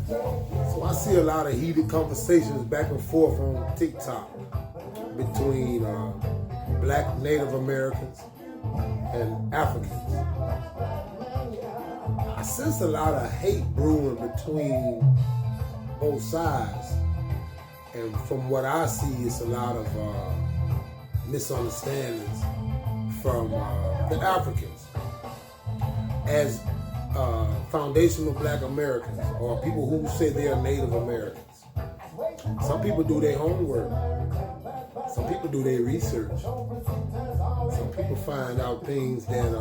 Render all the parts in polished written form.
So I see a lot of heated conversations back and forth on TikTok between Black Native Americans and Africans. I sense a lot of hate brewing between both sides. And from what I see, it's a lot of misunderstandings from the Africans as foundational Black Americans, or people who say they are Native Americans. Some people do their homework. Some people do their research. Some people find out things that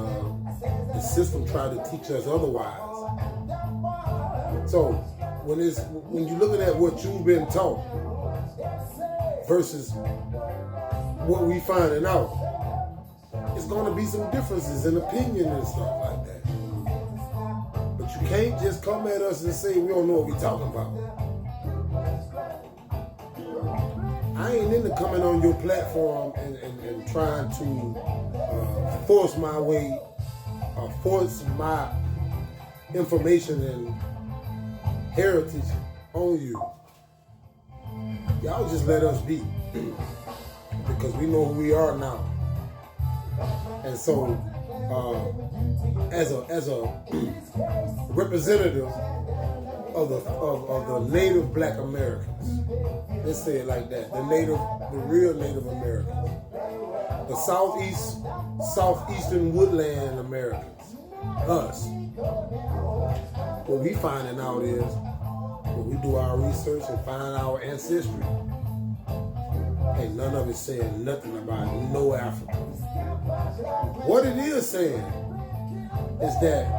the system tried to teach us otherwise. So when you're looking at what you've been taught versus what we finding out, it's going to be some differences in opinion and stuff like that. But you can't just come at us and say we don't know what we're talking about. I ain't into coming on your platform and trying to force my way, or force my information and heritage on you. Y'all just let us be, because we know who we are now. And so, as a representative of the Native Black Americans, let's say it like that, the real Native Americans, the southeastern woodland Americans, us. What we finding out is, when we do our research and find our ancestry, ain't none of it saying nothing about no Africans. What it is saying is that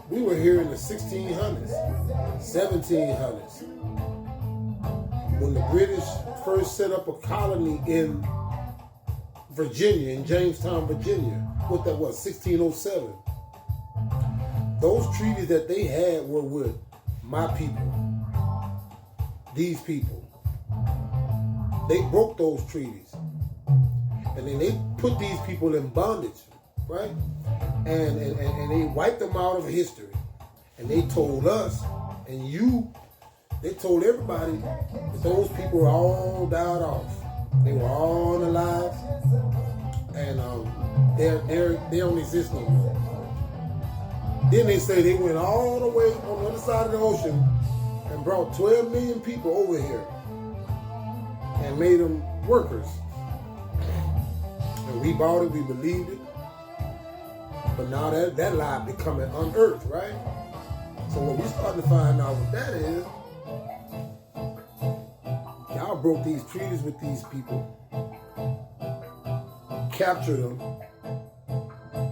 we were here in the 1600s, 1700s, when the British first set up a colony in Virginia, in Jamestown, Virginia. What that was, 1607. Those treaties that they had were with my people, these people. They broke those treaties. And then they put these people in bondage, right? And they wiped them out of history. And they told us, and you, they told everybody that those people were all died off. They were all unalive, and they don't exist no more. Then they say they went all the way on the other side of the ocean and brought 12 million people over here and made them workers. And we bought it, we believed it. But now that lie becoming unearthed, right? So what we starting to find out what that is, y'all broke these treaties with these people, captured them,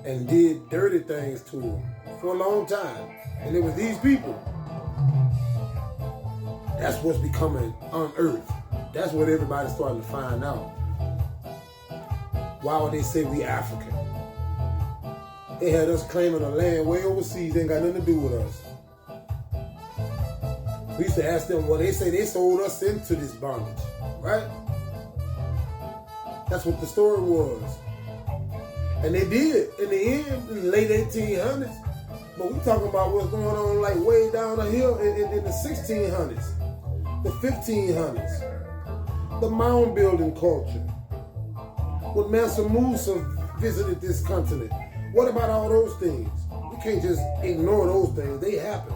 and did dirty things to them for a long time. And it was these people. That's what's becoming unearthed. That's what everybody's starting to find out. Why would they say we African? They had us claiming a land way overseas, ain't got nothing to do with us. We used to ask them, well, they say they sold us into this bondage, right? That's what the story was. And they did in the end, in the late 1800s. But we talking about what's going on like way down the hill in the 1600s, the 1500s, the mound building culture. When Mansa Musa visited this continent, what about all those things? We can't just ignore those things. They happen.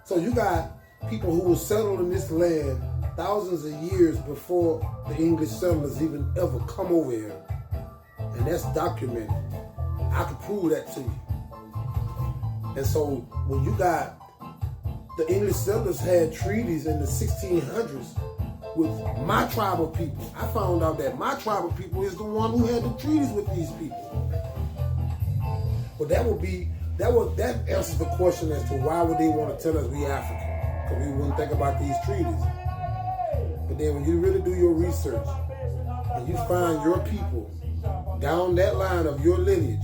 So you got people who were settled in this land thousands of years before the English settlers even ever come over here. And that's documented. I can prove that to you. And so when you got the English settlers had treaties in the 1600s with my tribal people, I found out that my tribal people is the one who had the treaties with these people. Well, that answers the question as to why would they want to tell us we African? Because we wouldn't think about these treaties. But then when you really do your research and you find your people down that line of your lineage,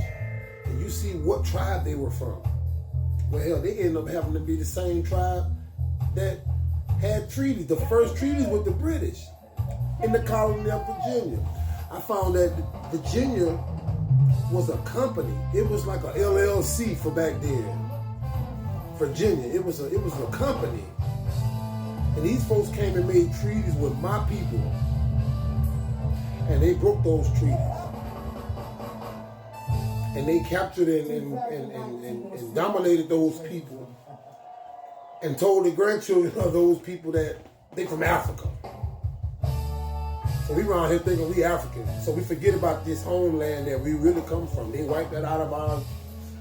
and you see what tribe they were from, well, hell, they end up having to be the same tribe that had treaties, the first treaties with the British in the colony of Virginia. I found that Virginia was a company. It was like a LLC for back then. Virginia. It was a company. And these folks came and made treaties with my people. And they broke those treaties. And they captured and dominated those people. And told the grandchildren of those people that they from Africa. So we around here thinking we Africans. So we forget about this homeland that we really come from. They wiped that out of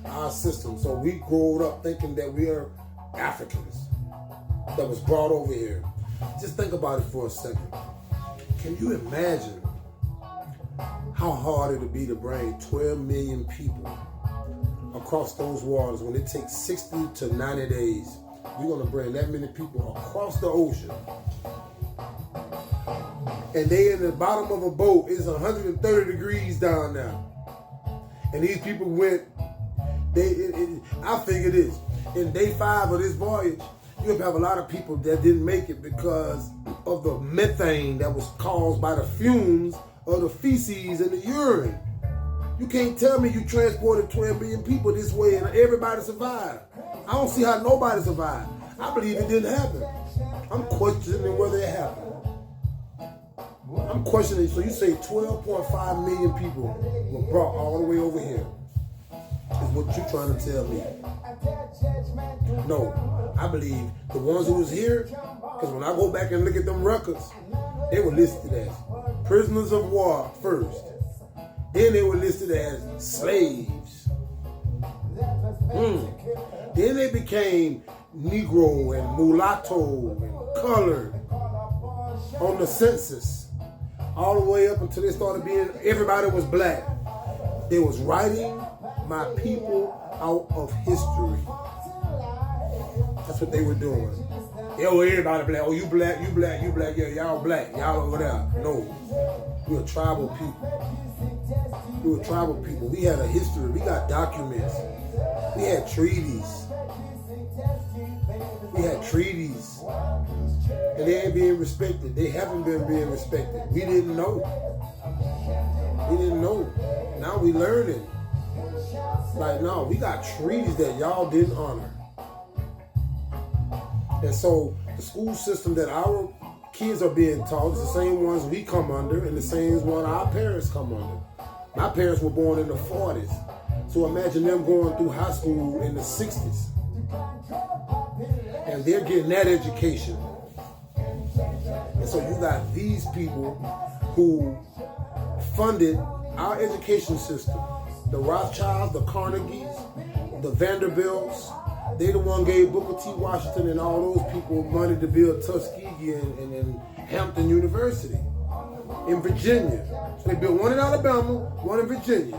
our system. So we grew up thinking that we are Africans that was brought over here. Just think about it for a second. Can you imagine how hard it would be to bring 12 million people across those waters when it takes 60 to 90 days? We're going to bring that many people across the ocean. And they in the bottom of a boat. It's 130 degrees down there. And these people went, I figure this, in day 5 of this voyage, you'll have a lot of people that didn't make it because of the methane that was caused by the fumes of the feces and the urine. You can't tell me you transported 12 million people this way and everybody survived. I don't see how nobody survived. I believe it didn't happen. I'm questioning whether it happened. I'm questioning, so you say 12.5 million people were brought all the way over here. Is what you're trying to tell me. No, I believe the ones who was here, because when I go back and look at them records, they were listed as prisoners of war first. Then they were listed as slaves. Then they became Negro and mulatto and colored on the census. All the way up until they started being, everybody was black. They was writing my people out of history. That's what they were doing. Yo, everybody black. Oh, you black, you black, you black. Yeah, y'all black. Y'all over there. No. We're a tribal people. We're a tribal people. We had a history. We got documents. We had treaties. We had treaties. And they ain't being respected. They haven't been being respected. We didn't know. We didn't know. Now we learning. Like, no, we got treaties that y'all didn't honor. And so the school system that our kids are being taught is the same ones we come under and the same one our parents come under. My parents were born in the 40s. So imagine them going through high school in the 60s. And they're getting that education. And so you got these people who funded our education system. The Rothschilds, the Carnegies, the Vanderbilts. They the one gave Booker T. Washington and all those people money to build Tuskegee and Hampton University in Virginia. So they built one in Alabama, one in Virginia.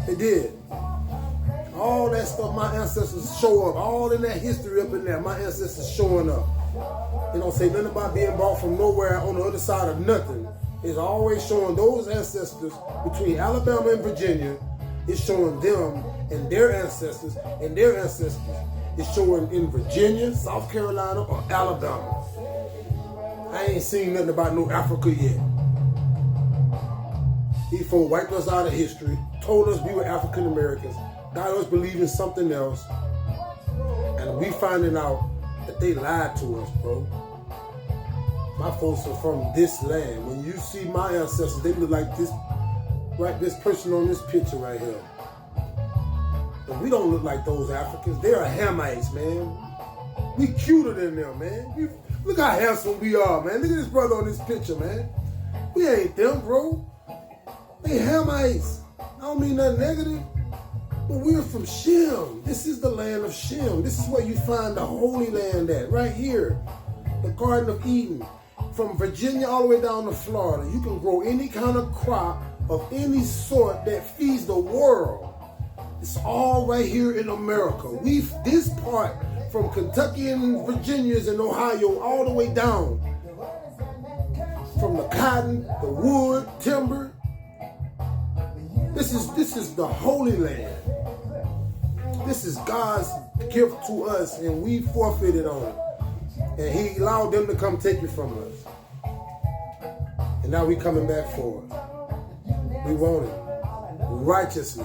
They did. All that stuff, my ancestors show up. All in that history up in there, my ancestors showing up. They don't say nothing about being brought from nowhere on the other side of nothing. It's always showing those ancestors between Alabama and Virginia. It's showing them and their ancestors and their ancestors. It's showing in Virginia, South Carolina, or Alabama. I ain't seen nothing about no Africa yet. These folks wiped us out of history, told us we were African Americans, got us believing something else, and we finding out that they lied to us, bro. My folks are from this land. When you see my ancestors, they look like this, right? This person on this picture right here. And we don't look like those Africans. They are Hamites, man. We cuter than them, man. Look how handsome we are, man. Look at this brother on this picture, man. We ain't them, bro. They Hamites. I don't mean nothing negative. But we're from Shem. This is the land of Shem. This is where you find the Holy Land at, right here. The Garden of Eden. From Virginia all the way down to Florida. You can grow any kind of crop of any sort that feeds the world. It's all right here in America. This part from Kentucky and Virginias and Ohio all the way down. From the cotton, the wood, timber. This is the Holy Land. This is God's gift to us, and we forfeited on it. And He allowed them to come take it from us. And now we coming back for it. We want it righteously.